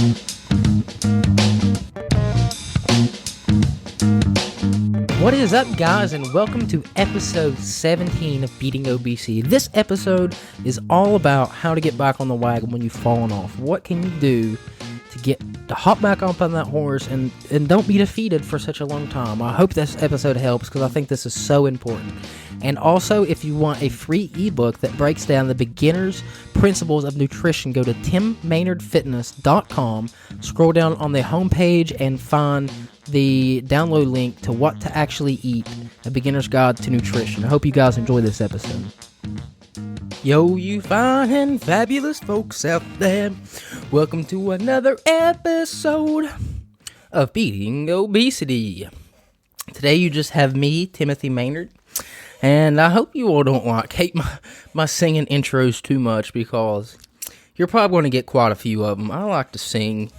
What is up, guys, and welcome to episode 17 of Beating Obesity. This episode is all about how to get back on the wagon when you've fallen off. What can you do to hop back up on that horse and don't be defeated for such a long time? I hope this episode helps because I think this is so important. And also, if you want a free ebook that breaks down the beginner's principles of nutrition, go to timmaynardfitness.com, scroll down on the homepage, and find the download link to What to Actually Eat, a beginner's guide to nutrition. I hope you guys enjoy this episode. Yo, you fine and fabulous folks out there. Welcome to another episode of Beating Obesity. Today you just have me, Timothy Maynard. And I hope you all don't hate my singing intros too much because you're probably going to get quite a few of them. I like to sing.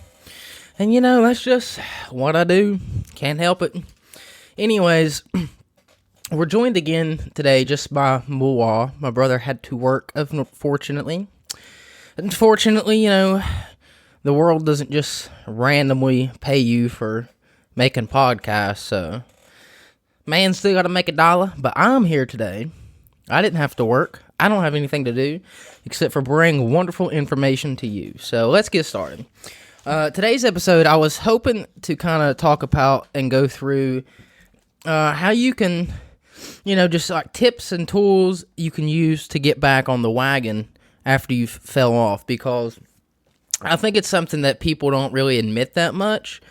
And that's just what I do. Can't help it. Anyways, we're joined again today just by Moa. My brother had to work, unfortunately. Unfortunately, the world doesn't just randomly pay you for making podcasts, so man still got to make $1, but I'm here today. I didn't have to work. I don't have anything to do except for bring wonderful information to you. So let's get started. Today's episode, I was hoping to kind of talk about and go through how you can, just like tips and tools you can use to get back on the wagon after you fell off, because I think it's something that people don't really admit that much,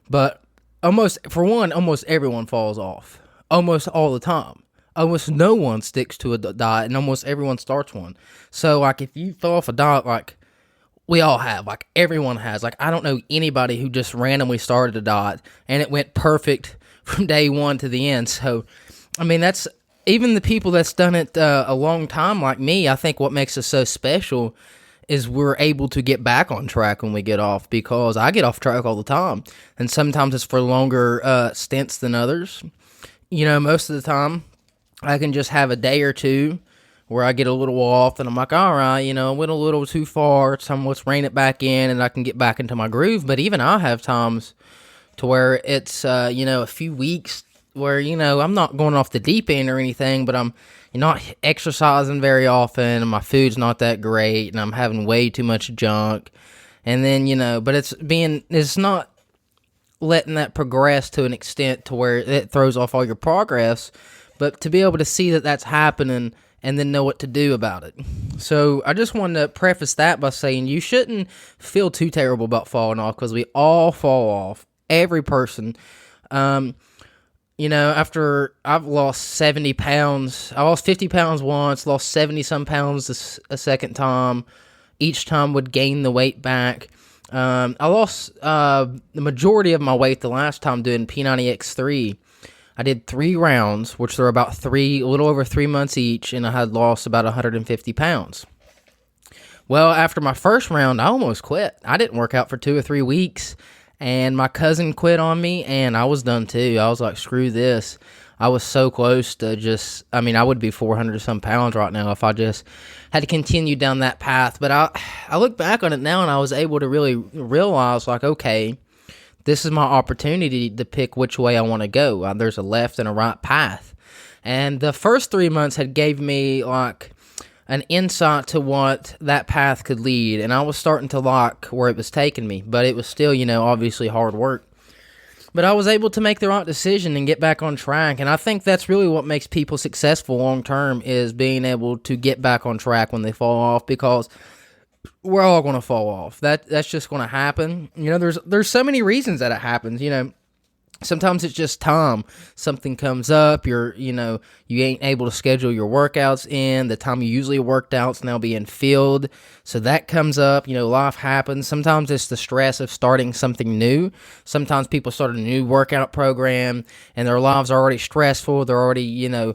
but almost everyone falls off, almost all the time. Almost no one sticks to a diet, and almost everyone starts one. So, if you fell off a diet, we all have, everyone has. I don't know anybody who just randomly started a diet, and it went perfect from day one to the end. So, that's, even the people that's done it a long time, like me, I think what makes us so special is we're able to get back on track when we get off, because I get off track all the time, and sometimes it's for longer stints than others. Most of the time, I can just have a day or two where I get a little off, and I'm like, all right, I went a little too far, so let's rein it back in, and I can get back into my groove. But even I have times to where it's, a few weeks where, I'm not going off the deep end or anything, but I'm not exercising very often, and my food's not that great, and I'm having way too much junk. And then, but it's not letting that progress to an extent to where it throws off all your progress, but to be able to see that that's happening and then know what to do about it. So I just wanted to preface that by saying you shouldn't feel too terrible about falling off, because we all fall off. Every person. After I've lost 70 pounds, I lost 50 pounds once, lost 70-some pounds a second time. Each time would gain the weight back. I lost the majority of my weight the last time doing P90X3. I did 3 rounds, which were about a little over 3 months each, and I had lost about 150 pounds. Well, after my first round, I almost quit. I didn't work out for 2 or 3 weeks, and my cousin quit on me, and I was done too. I was like, screw this. I was so close to I would be 400-some pounds right now if I just had to continue down that path. But I look back on it now, and I was able to really realize, okay, this is my opportunity to pick which way I want to go. There's a left and a right path. And the first 3 months had gave me an insight to what that path could lead. And I was starting to like where it was taking me. But it was still, obviously hard work. But I was able to make the right decision and get back on track. And I think that's really what makes people successful long term, is being able to get back on track when they fall off, because we're all going to fall off. That's just going to happen. There's so many reasons that it happens. Sometimes it's just time. Something comes up. You ain't able to schedule your workouts in. The time you usually worked out's now being filled. So that comes up. Life happens. Sometimes it's the stress of starting something new. Sometimes people start a new workout program and their lives are already stressful. They're already,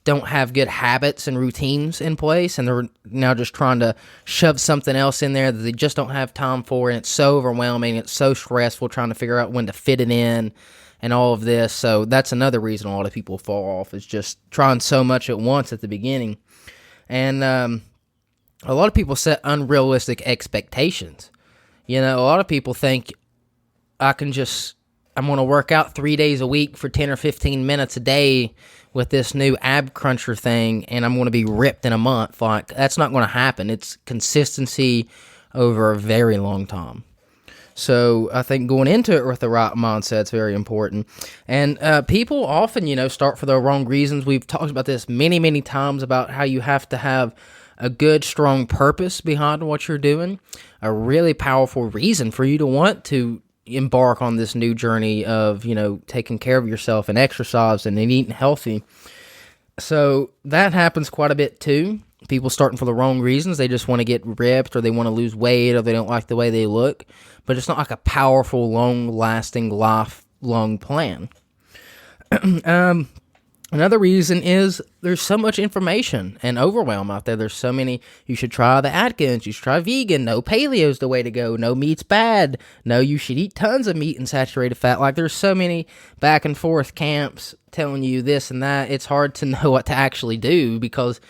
don't have good habits and routines in place, and they're now just trying to shove something else in there that they just don't have time for, and it's so overwhelming, it's so stressful trying to figure out when to fit it in and all of this. So that's another reason a lot of people fall off, is just trying so much at once at the beginning. And a lot of people set unrealistic expectations. A lot of people think I'm going to work out 3 days a week for 10 or 15 minutes a day with this new ab cruncher thing, and I'm going to be ripped in a month. Like, that's not going to happen. It's consistency over a very long time. So I think going into it with the right mindset is very important. And people often, start for the wrong reasons. We've talked about this many, many times about how you have to have a good, strong purpose behind what you're doing, a really powerful reason for you to want to embark on this new journey of, taking care of yourself and exercise and eating healthy. So that happens quite a bit too. People starting for the wrong reasons. They just want to get ripped, or they want to lose weight, or they don't like the way they look. But it's not like a powerful, long-lasting, lifelong plan. Another reason is there's so much information and overwhelm out there. There's so many. You should try the Atkins. You should try vegan. No, paleo is the way to go. No, meat's bad. No, you should eat tons of meat and saturated fat. Like, there's so many back and forth camps telling you this and that. It's hard to know what to actually do, because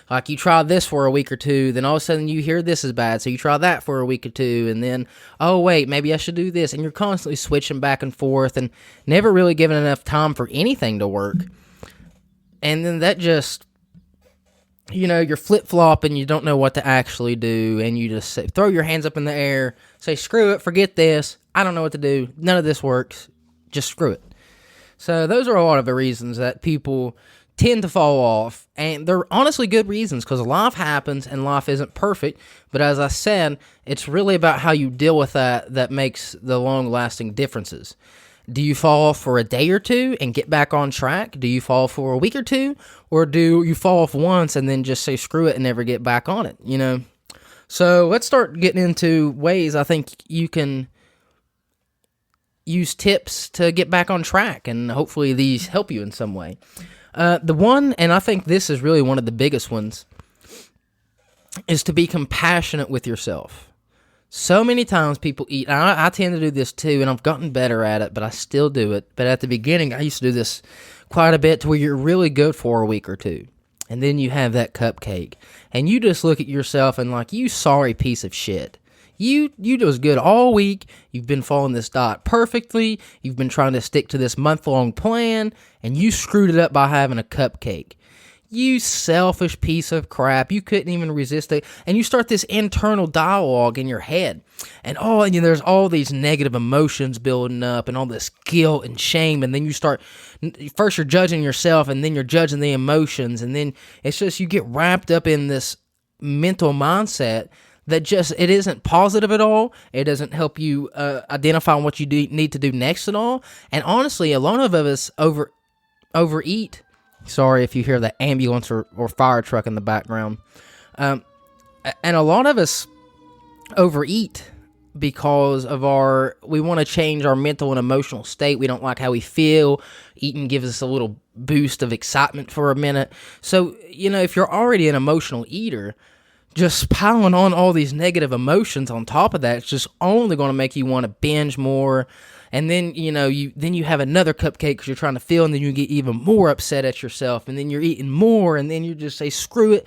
like, you try this for a week or two, then all of a sudden you hear this is bad, so you try that for a week or two, and then, oh wait, maybe I should do this, and you're constantly switching back and forth and never really giving enough time for anything to work. And then that just, you're flip-flopping, you don't know what to actually do, and you just throw your hands up in the air, say, screw it, forget this, I don't know what to do, none of this works, just screw it. So those are a lot of the reasons that people tend to fall off, and they're honestly good reasons, because life happens and life isn't perfect. But as I said, it's really about how you deal with that makes the long-lasting differences. Do you fall off for a day or two and get back on track? Do you fall for a week or two? Or do you fall off once and then just say screw it and never get back on it, So let's start getting into ways I think you can use tips to get back on track, and hopefully these help you in some way. The one, and I think this is really one of the biggest ones, is to be compassionate with yourself. So many times people eat, and I tend to do this too, and I've gotten better at it, but I still do it. But at the beginning, I used to do this quite a bit, to where you're really good for a week or two, and then you have that cupcake, and you just look at yourself and like, you sorry piece of shit. You was good all week. You've been following this diet perfectly. You've been trying to stick to this month-long plan, and you screwed it up by having a cupcake. You selfish piece of crap. You couldn't even resist it. And you start this internal dialogue in your head. And there's all these negative emotions building up, and all this guilt and shame. And then you start, first you're judging yourself, and then you're judging the emotions. And then it's just, you get wrapped up in this mental mindset that just, it isn't positive at all. It doesn't help you identify what you need to do next at all. And honestly, a lot of us overeat. Sorry if you hear the ambulance or fire truck in the background. And a lot of us overeat because of we want to change our mental and emotional state. We don't like how we feel. Eating gives us a little boost of excitement for a minute. So, if you're already an emotional eater, just piling on all these negative emotions on top of that, it's just only going to make you want to binge more. And then, you have another cupcake because you're trying to feel, and then you get even more upset at yourself, and then you're eating more, and then you just say, screw it,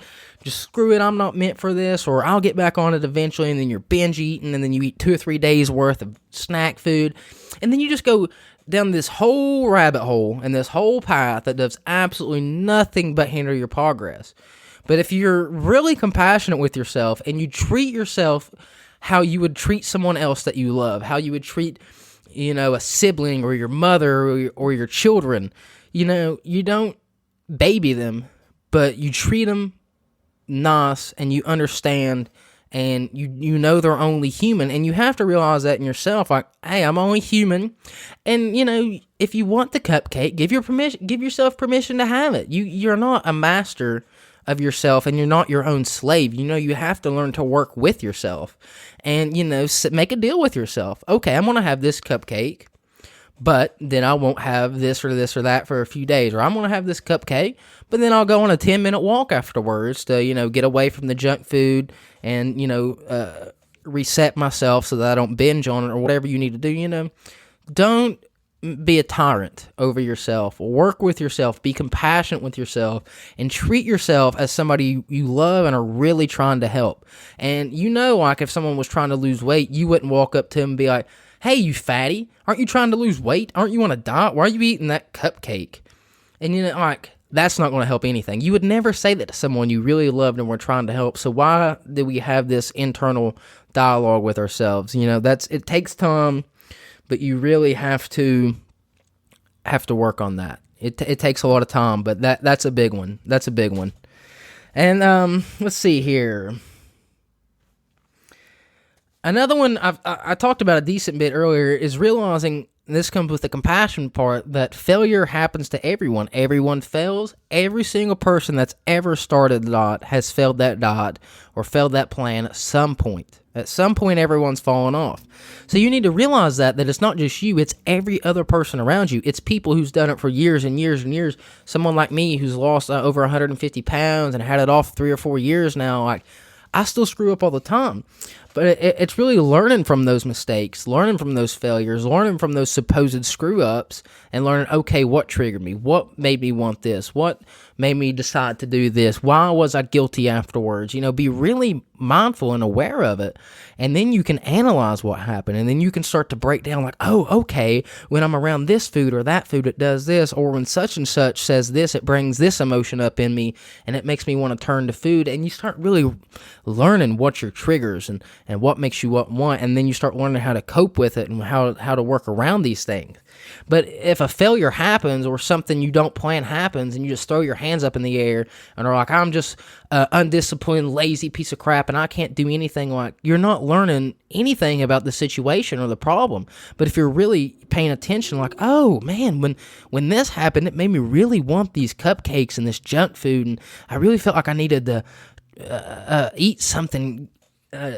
I'm not meant for this, or I'll get back on it eventually, and then you're binge eating, and then you eat 2 or 3 days worth of snack food, and then you just go down this whole rabbit hole and this whole path that does absolutely nothing but hinder your progress. But if you're really compassionate with yourself, and you treat yourself how you would treat someone else that you love, how you would treat a sibling or your mother or your children, you don't baby them, but you treat them nice, and you understand, and you know they're only human, and you have to realize that in yourself, like, hey, I'm only human, and if you want the cupcake, give yourself permission to have it. You're not a master of yourself, and you're not your own slave. You have to learn to work with yourself, and make a deal with yourself. Okay, I'm gonna have this cupcake, but then I won't have this or that for a few days, or I'm gonna have this cupcake, but then I'll go on a 10-minute walk afterwards to get away from the junk food, and reset myself so that I don't binge on it, or whatever you need to do. Don't be a tyrant over yourself. Work with yourself. Be compassionate with yourself, and treat yourself as somebody you love and are really trying to help. And like if someone was trying to lose weight, you wouldn't walk up to them and be like, "Hey, you fatty, aren't you trying to lose weight? Aren't you on a diet? Why are you eating that cupcake?" And like that's not going to help anything. You would never say that to someone you really loved and were trying to help. So why do we have this internal dialogue with ourselves? It takes time. But you really have to work on that. It takes a lot of time, but that's a big one. That's a big one. And let's see here. Another one I talked about a decent bit earlier is realizing, and this comes with the compassion part, that failure happens to everyone. Everyone fails. Every single person that's ever started a diet has failed that diet or failed that plan at some point. At some point, everyone's fallen off. So you need to realize that it's not just you, it's every other person around you. It's people who's done it for years and years and years. Someone like me who's lost over 150 pounds and had it off 3 or 4 years now, like, I still screw up all the time. But it's really learning from those mistakes, learning from those failures, learning from those supposed screw-ups, and learning, okay, what triggered me? What made me want this? What made me decide to do this? Why was I guilty afterwards? Be really mindful and aware of it, and then you can analyze what happened, and then you can start to break down like, oh, okay, when I'm around this food or that food, it does this, or when such and such says this, it brings this emotion up in me, and it makes me want to turn to food, and you start really learning what your triggers and what makes you want, and then you start learning how to cope with it and how to work around these things. But if a failure happens or something you don't plan happens and you just throw your hands up in the air and are like, I'm just an undisciplined, lazy piece of crap and I can't do anything, like, you're not learning anything about the situation or the problem. But if you're really paying attention, like, oh man, when this happened, it made me really want these cupcakes and this junk food, and I really felt like I needed to eat something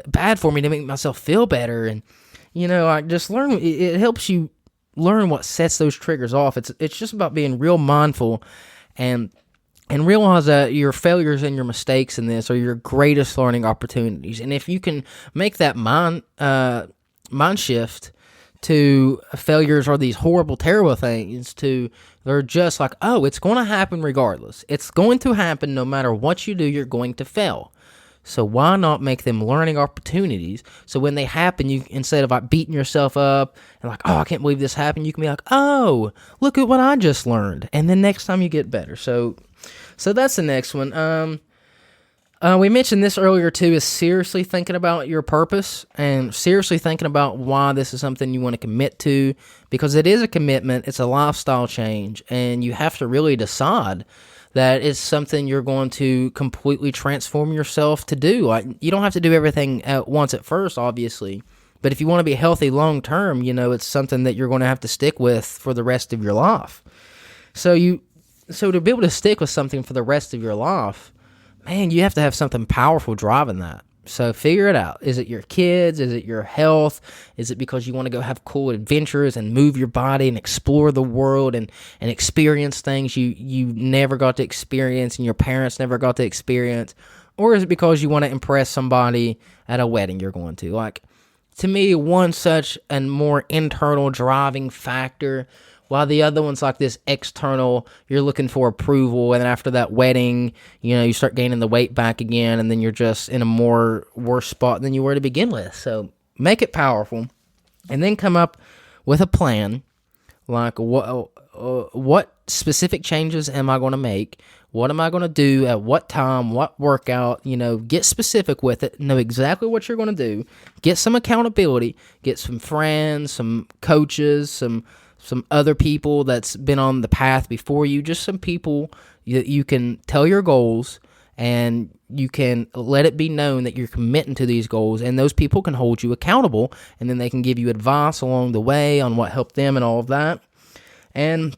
bad for me to make myself feel better. And I just learn. It helps you learn what sets those triggers off. It's just about being real mindful and realize that your failures and your mistakes in this are your greatest learning opportunities. And if you can make that mind shift to failures or these horrible, terrible things, to they're just like, oh, it's going to happen regardless. It's going to happen no matter what you do. You're going to fail. So why not make them learning opportunities? So when they happen, you, instead of like beating yourself up and like, oh, I can't believe this happened, you can be like, oh, look at what I just learned. And then next time you get better. So that's the next one. We mentioned this earlier too, is seriously thinking about your purpose and seriously thinking about why this is something you want to commit to, because it is a commitment. It's a lifestyle change, and you have to really decide that it's something you're going to completely transform yourself to do. Like, you don't have to do everything at once at first, obviously. But if you want to be healthy long term, it's something that you're going to have to stick with for the rest of your life. So to be able to stick with something for the rest of your life, man, you have to have something powerful driving that. So figure it out. Is it your kids? Is it your health? Is it because you want to go have cool adventures and move your body and explore the world and experience things you never got to experience and your parents never got to experience? Or is it because you want to impress somebody at a wedding you're going to? Like, to me, one such and more internal driving factor, while the other one's like this external, you're looking for approval, and then after that wedding, you start gaining the weight back again, and then you're just in a worse spot than you were to begin with. So make it powerful, and then come up with a plan, like what specific changes am I going to make? What am I going to do at what time, what workout? Get specific with it, know exactly what you're going to do, get some accountability, get some friends, some coaches, some other people that's been on the path before you, just some people that you can tell your goals and you can let it be known that you're committing to these goals, and those people can hold you accountable, and then they can give you advice along the way on what helped them and all of that. And,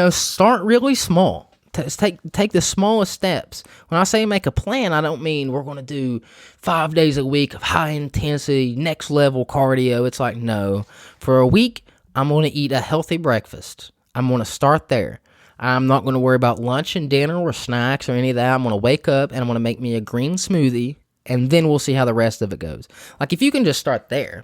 start really small. Take the smallest steps. When I say make a plan, I don't mean we're going to do 5 days a week of high intensity, next level cardio. It's like, no, for a week, I'm going to eat a healthy breakfast. I'm going to start there. I'm not going to worry about lunch and dinner or snacks or any of that. I'm going to wake up and I'm going to make me a green smoothie, and then we'll see how the rest of it goes. Like, if you can just start there,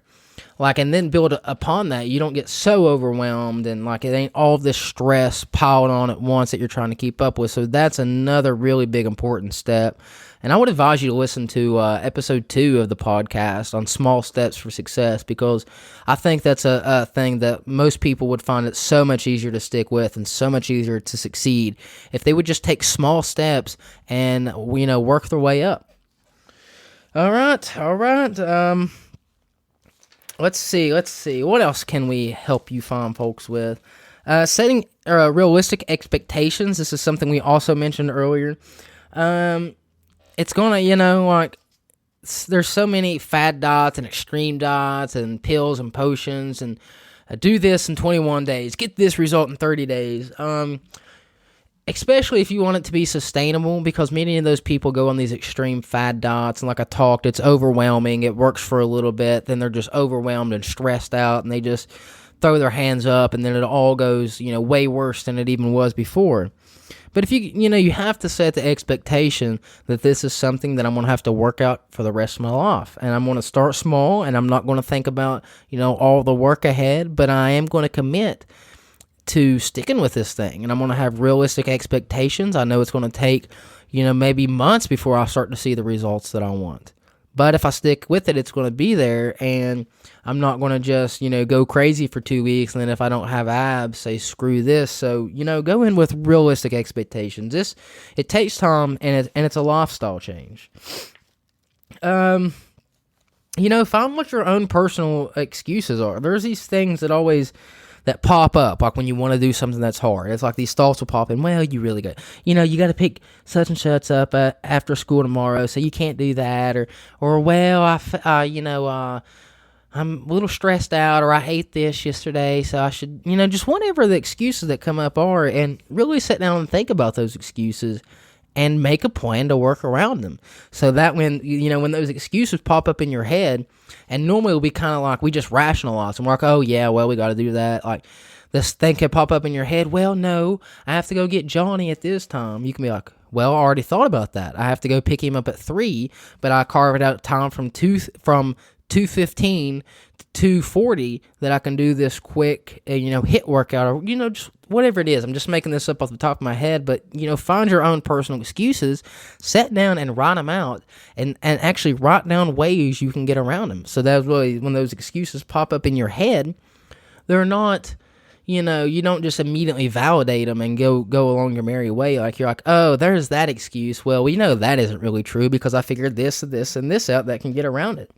Like, and then build upon that. You don't get so overwhelmed and like it ain't all this stress piled on at once that you're trying to keep up with. So that's another really big important step. And I would advise you to listen to episode 2 of the podcast on small steps for success, because I think that's a thing that most people would find it so much easier to stick with and so much easier to succeed if they would just take small steps and, work their way up. All right. Let's see. What else can we help you find folks with? Setting realistic expectations. This is something we also mentioned earlier. It's gonna, there's so many fad diets and extreme diets and pills and potions and do this in 21 days, get this result in 30 days. Especially if you want it to be sustainable, because many of those people go on these extreme fad diets, and like I talked, it's overwhelming. It works for a little bit, then they're just overwhelmed and stressed out, and they just throw their hands up, and then it all goes, way worse than it even was before. But if you have to set the expectation that this is something that I'm going to have to work out for the rest of my life. And I'm going to start small, and I'm not going to think about, all the work ahead, but I am going to commit to sticking with this thing. And I'm going to have realistic expectations. I know it's going to take, maybe months before I start to see the results that I want. But if I stick with it, it's going to be there, and I'm not going to just, go crazy for 2 weeks, and then if I don't have abs, say, screw this. So, go in with realistic expectations. It takes time, and it's a lifestyle change. Find what your own personal excuses are. There's these things that pop up, like when you want to do something that's hard. It's like these thoughts will pop in. Well, you really got, you got to pick such and such up after school tomorrow, so you can't do that. Or well, I'm a little stressed out, or I ate this yesterday, so I should, just whatever the excuses that come up are, and really sit down and think about those excuses and make a plan to work around them. So that when those excuses pop up in your head, and normally it'll be kind of like we just rationalize and we're like, oh yeah, well, we got to do that. Like this thing can pop up in your head. Well, no, I have to go get Johnny at this time. You can be like, well, I already thought about that. I have to go pick him up at 3, but I carved out time from 2:15 to 2:40 that I can do this quick, HIIT workout, or, just whatever it is. I'm just making this up off the top of my head, but, find your own personal excuses, sit down and write them out, and actually write down ways you can get around them. So that's really, when those excuses pop up in your head, they're not, you don't just immediately validate them and go along your merry way. Like, you're like, oh, there's that excuse. Well, that isn't really true, because I figured this, and this out that can get around it.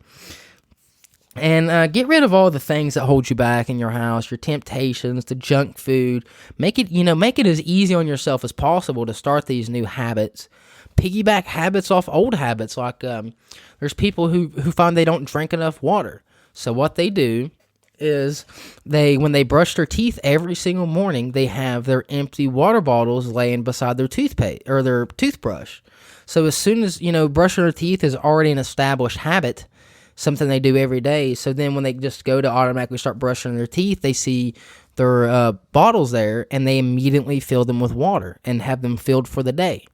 And get rid of all the things that hold you back in your house, your temptations, the junk food. Make it as easy on yourself as possible to start these new habits. Piggyback habits off old habits. Like there's people who find they don't drink enough water. So what they do is when they brush their teeth every single morning, they have their empty water bottles laying beside their toothpaste or their toothbrush. So as soon as, brushing their teeth is already an established habit, something they do every day. So then when they just go to automatically start brushing their teeth, they see their bottles there, and they immediately fill them with water and have them filled for the day.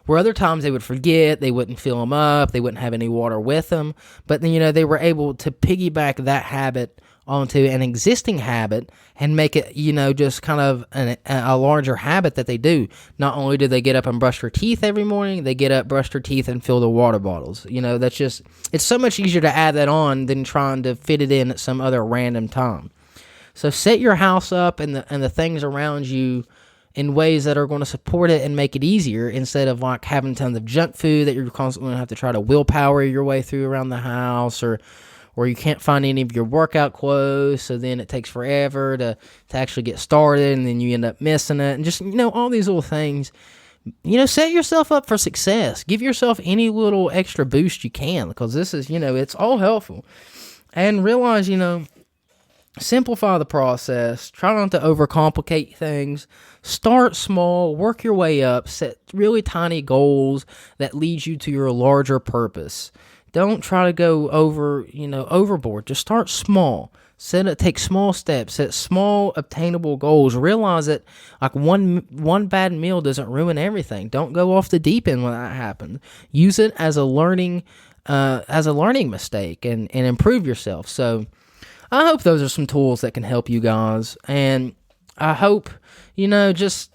Where other times they would forget, they wouldn't fill them up, they wouldn't have any water with them. But then, they were able to piggyback that habit onto an existing habit and make it, just kind of a larger habit that they do. Not only do they get up and brush their teeth every morning, they get up, brush their teeth, and fill the water bottles. That's just, it's so much easier to add that on than trying to fit it in at some other random time. So set your house up and the things around you in ways that are going to support it and make it easier, instead of like having tons of junk food that you're constantly going to have to try to willpower your way through around the house, or you can't find any of your workout clothes, so then it takes forever to actually get started, and then you end up missing it, and just, all these little things. Set yourself up for success. Give yourself any little extra boost you can, because this is, it's all helpful. And realize, simplify the process. Try not to overcomplicate things. Start small, work your way up, set really tiny goals that lead you to your larger purpose. Don't try to go overboard. Just start small. Take small steps. Set small, obtainable goals. Realize that like one bad meal doesn't ruin everything. Don't go off the deep end when that happens. Use it as a learning mistake and improve yourself. So I hope those are some tools that can help you guys. And I hope, just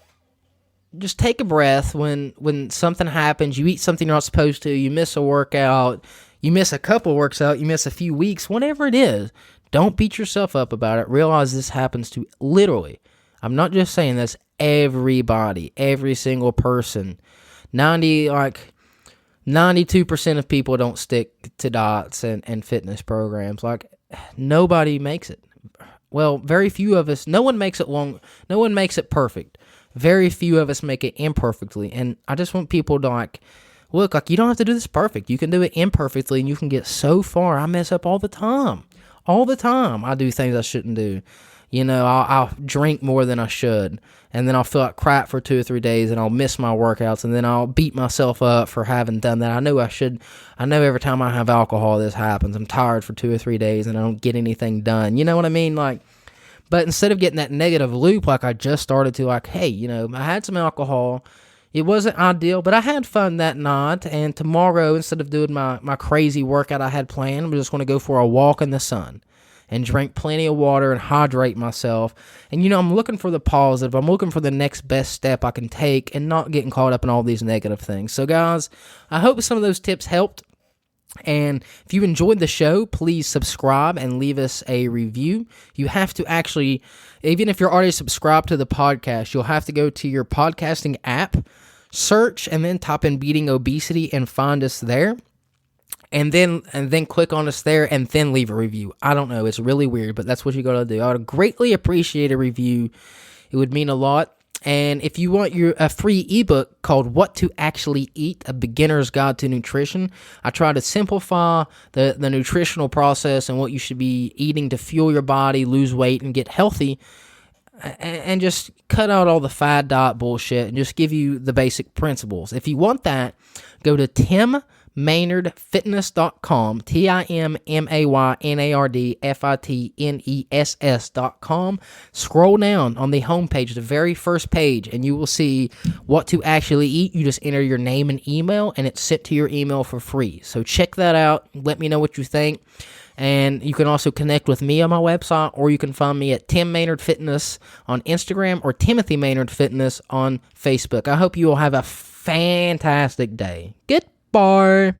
take a breath when something happens. You eat something you're not supposed to, you miss a workout, you miss a couple workouts, you miss a few weeks, whatever it is. Don't beat yourself up about it. Realize this happens to literally, I'm not just saying this, everybody, every single person. 92% of people don't stick to diets and fitness programs. Like, nobody makes it. Well, very few of us, no one makes it perfect. Very few of us make it imperfectly. And I just want people to look, you don't have to do this perfect. You can do it imperfectly and you can get so far. I mess up all the time. All the time. I do things I shouldn't do. I'll drink more than I should, and then I'll feel like crap for 2 or 3 days, and I'll miss my workouts, and then I'll beat myself up for having done that. I know every time I have alcohol, this happens. I'm tired for 2 or 3 days, and I don't get anything done. You know what I mean? But instead of getting that negative loop, I just started to hey, I had some alcohol. It wasn't ideal, but I had fun that night, and tomorrow, instead of doing my crazy workout I had planned, I'm just going to go for a walk in the sun and drink plenty of water and hydrate myself. And, I'm looking for the positive. I'm looking for the next best step I can take and not getting caught up in all these negative things. So, guys, I hope some of those tips helped. And if you enjoyed the show, please subscribe and leave us a review. You have to actually, even if you're already subscribed to the podcast, you'll have to go to your podcasting app, search, and then type in Beating Obesity and find us there. And then click on us there and then leave a review. I don't know. It's really weird, but that's what you got to do. I would greatly appreciate a review. It would mean a lot. And if you want a free ebook called What to Actually Eat, A Beginner's Guide to Nutrition, I try to simplify the nutritional process and what you should be eating to fuel your body, lose weight, and get healthy, and just cut out all the fad diet bullshit and just give you the basic principles. If you want that, go to TimMaynardFitness.com, TimMaynardFitness.com. Scroll down on the homepage, the very first page, and you will see what to actually eat. You just enter your name and email, and it's sent to your email for free. So check that out. Let me know what you think. And you can also connect with me on my website, or you can find me at Tim Maynard Fitness on Instagram or Timothy Maynard Fitness on Facebook. I hope you will have a fantastic day. Goodbye.